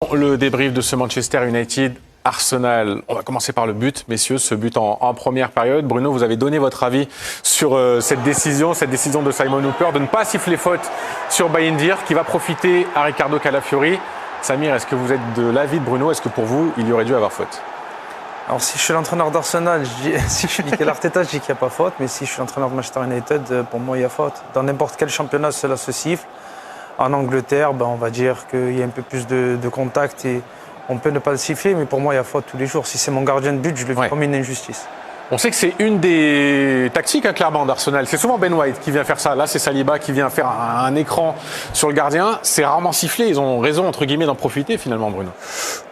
Le débrief de ce Manchester United-Arsenal. On va commencer par le but, messieurs, ce but en première période. Bruno, vous avez donné votre avis sur cette décision de Simon Hooper de ne pas siffler faute sur Bayindir, qui va profiter à Ricardo Calafiori. Samir, est-ce que vous êtes de l'avis de Bruno? Est-ce que pour vous, il y aurait dû avoir faute? Alors si je suis l'entraîneur d'Arsenal, si je suis Mikel Arteta, je dis qu'il n'y a pas faute, mais si je suis l'entraîneur de Manchester United, pour moi il y a faute. Dans n'importe quel championnat, cela se siffle. En Angleterre, on va dire qu'il y a un peu plus de contact et on peut ne pas le siffler, mais pour moi il y a faute tous les jours. Si c'est mon gardien de but, je le vis comme une injustice. On sait que c'est une des tactiques, clairement, d'Arsenal. C'est souvent Ben White qui vient faire ça. Là, c'est Saliba qui vient faire un écran sur le gardien. C'est rarement sifflé. Ils ont raison, entre guillemets, d'en profiter, finalement, Bruno.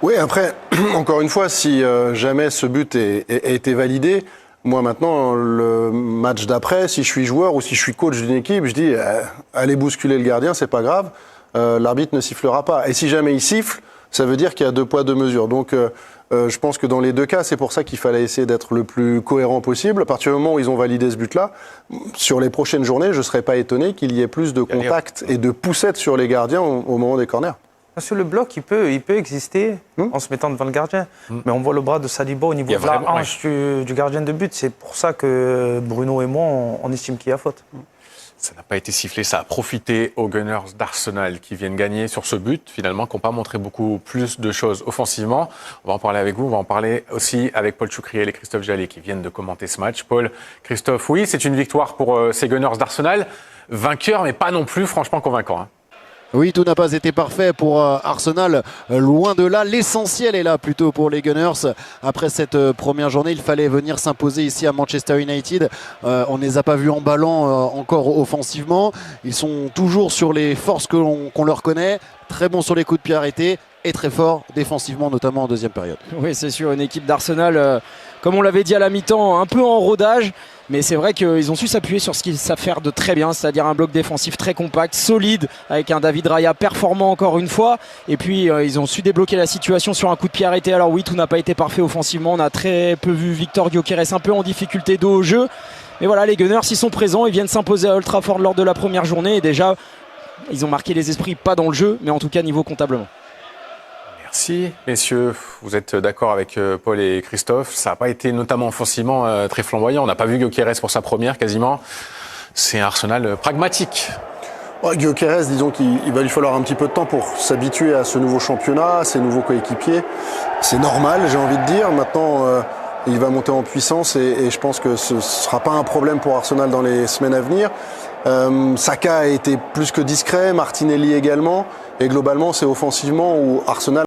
Oui, après, encore une fois, si jamais ce but a été validé, moi, maintenant, le match d'après, si je suis joueur ou si je suis coach d'une équipe, je dis allez bousculer le gardien, c'est pas grave. L'arbitre ne sifflera pas. Et si jamais il siffle, ça veut dire qu'il y a 2 poids 2 mesures. Donc, je pense que dans les 2 cas, c'est pour ça qu'il fallait essayer d'être le plus cohérent possible. À partir du moment où ils ont validé ce but-là, sur les prochaines journées, je ne serais pas étonné qu'il y ait plus de contacts et de poussettes sur les gardiens au moment des corners. Parce que le bloc, il peut exister en se mettant devant le gardien. Mais on voit le bras de Saliba au niveau de la hanche du gardien de but. C'est pour ça que Bruno et moi, on estime qu'il y a faute. Ça n'a pas été sifflé, ça a profité aux Gunners d'Arsenal qui viennent gagner sur ce but, finalement, qui n'ont pas montré beaucoup plus de choses offensivement. On va en parler avec vous, on va en parler aussi avec Paul Choucriel et Christophe Jallet qui viennent de commenter ce match. Paul, Christophe, oui, c'est une victoire pour ces Gunners d'Arsenal. Vainqueur, mais pas non plus franchement convaincant. Hein. Oui, tout n'a pas été parfait pour Arsenal, loin de là. L'essentiel est là plutôt pour les Gunners. Après cette première journée, il fallait venir s'imposer ici à Manchester United. On ne les a pas vus emballants encore offensivement. Ils sont toujours sur les forces qu'on leur connaît. Très bons sur les coups de pied arrêtés et très forts défensivement, notamment en deuxième période. Oui, c'est sûr, une équipe d'Arsenal, comme on l'avait dit à la mi-temps, un peu en rodage. Mais c'est vrai qu'ils ont su s'appuyer sur ce qu'ils savent faire de très bien, c'est-à-dire un bloc défensif très compact, solide, avec un David Raya performant encore une fois. Et puis ils ont su débloquer la situation sur un coup de pied arrêté. Alors oui, tout n'a pas été parfait offensivement. On a très peu vu Victor Gyökeres un peu en difficulté dos au jeu. Mais voilà, les Gunners, ils sont présents, ils viennent s'imposer à Old Trafford lors de la première journée. Et déjà, ils ont marqué les esprits, pas dans le jeu, mais en tout cas niveau comptablement. Merci, messieurs. Vous êtes d'accord avec Paul et Christophe. Ça n'a pas été, notamment offensivement, très flamboyant. On n'a pas vu Gyökeres pour sa première, quasiment. C'est un Arsenal pragmatique. Ouais, Gyökeres, disons qu'il va lui falloir un petit peu de temps pour s'habituer à ce nouveau championnat, à ses nouveaux coéquipiers. C'est normal, j'ai envie de dire. Maintenant, il va monter en puissance et je pense que ce ne sera pas un problème pour Arsenal dans les semaines à venir. Saka a été plus que discret, Martinelli également. Et globalement, c'est offensivement où Arsenal